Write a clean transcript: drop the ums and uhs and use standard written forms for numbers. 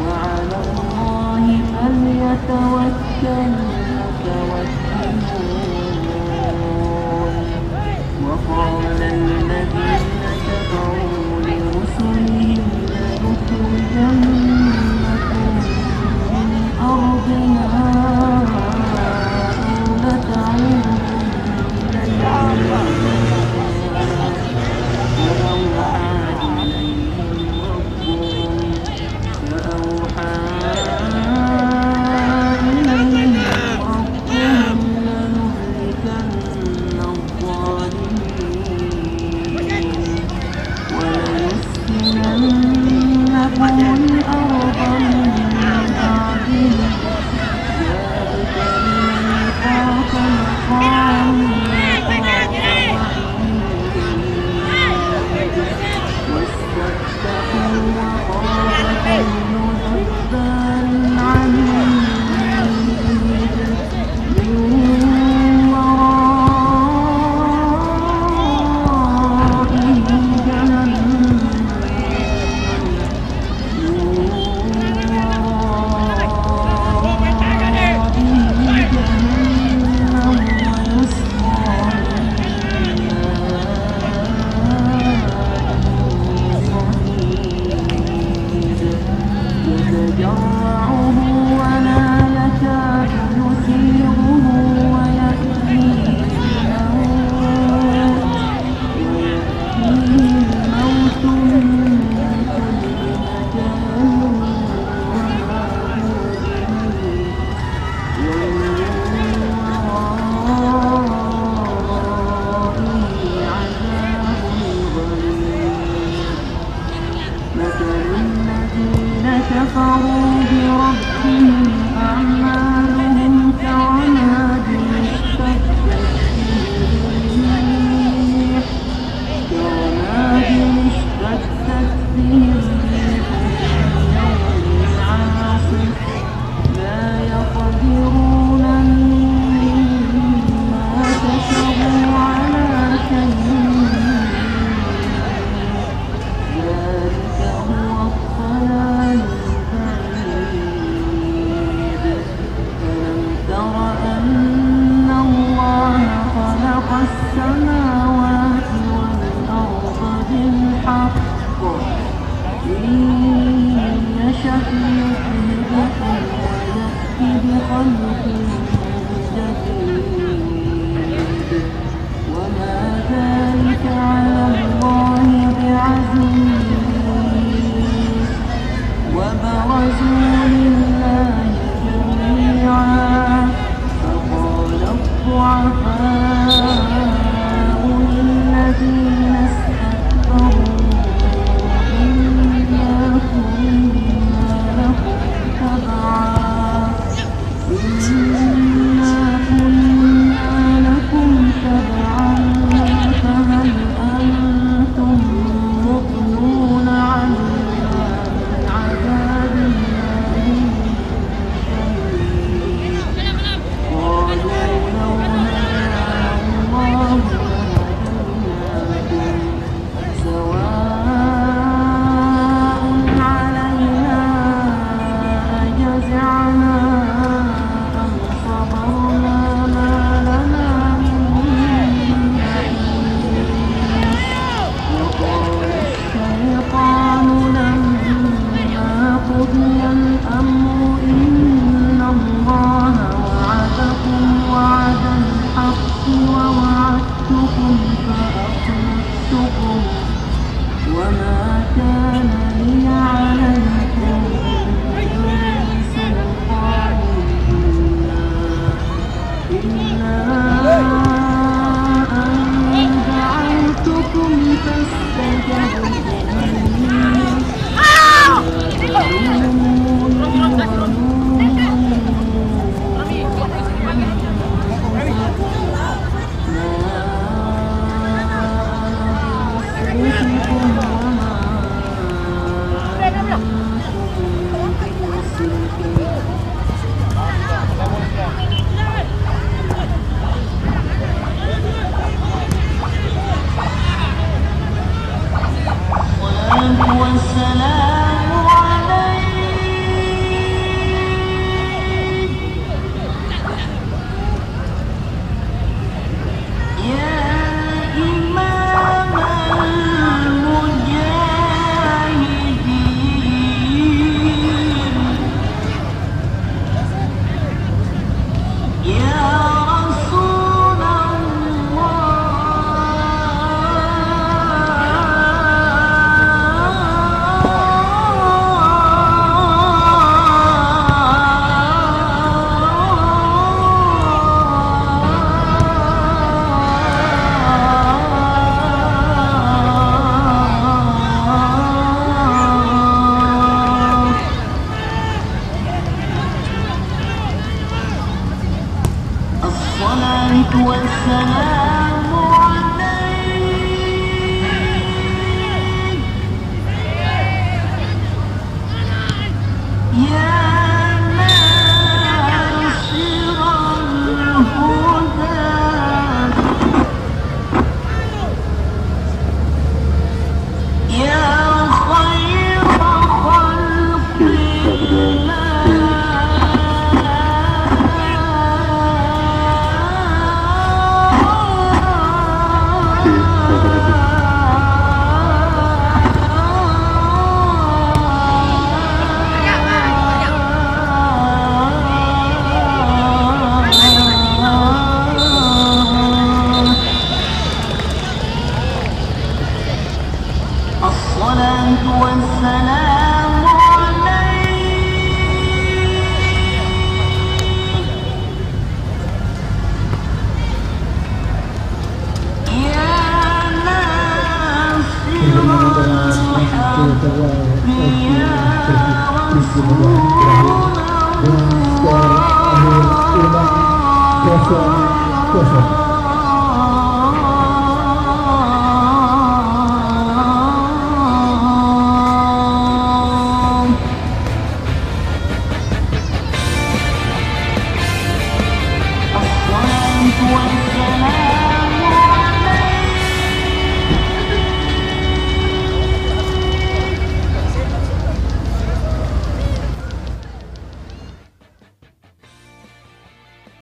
وعلى الله فليتوكل المتوكلون. وقال الذين كفروا لرسلهم لنخرجنكم من أرضنا أو لتعودن كفروا بربهم أعمالهم كرماد اشتدت به الريح يوم عاصف لا يقدرون مما كسبوا على شيء ذلك هو الضلال البعيد. ألم تر أن الله خلق السماوات والأرض بالحق إن يشأ يذهبكم ويأتي بخلق جديد وما ذلك على الله بعزيز. وبرزوا لله جميعا فقال الضعفاء للذين استكبروا إنا كنا لكم تبعا فهل أنتم مغنون عنا من عذاب الله من شيء؟ قالوا لو هدانا الله لهديناكم سواء علينا أجزعنا أم صبرنا ما لنا من محيص. وقال الشيطان لما قضي الأمر إن الله وعدكم وعد الحق ووعدتكم فأخلفتكم وما كان لي عليكم من سلطان إلا أن دعوتكم فاستجبتم لي والسلام Rabbi ya Rasulullah.